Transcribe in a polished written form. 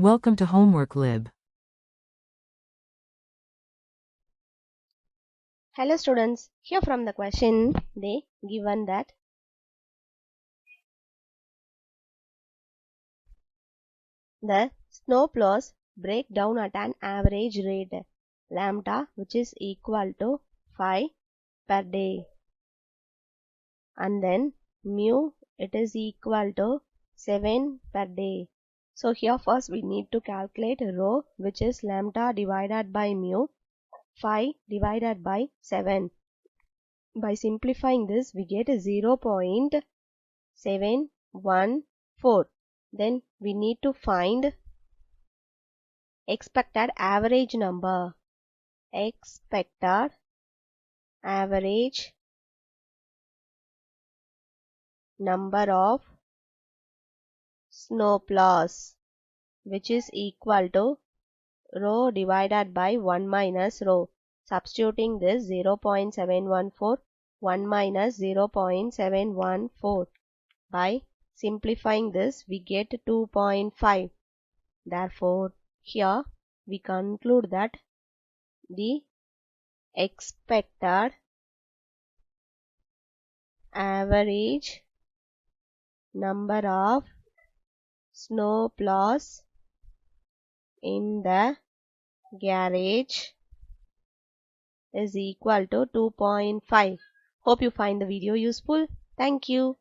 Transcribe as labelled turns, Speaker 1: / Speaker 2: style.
Speaker 1: Welcome to Homework Lib.
Speaker 2: Hello students, here from the question they given that the snowplows break down at an average rate lambda which is equal to 5 per day, and then mu it is equal to 7 per day. So here first we need to calculate rho, which is lambda divided by mu 5 divided by 7. By simplifying this we get 0.714. Then we need to find expected average number. Expected average number of snowplows, which is equal to rho divided by 1 minus rho. Substituting this 0.714, 1 minus 0.714. By simplifying this we get 2.5. Therefore, here we conclude that the expected average number of snowplows in the garage is equal to 2.5. Hope you find the video useful. Thank you.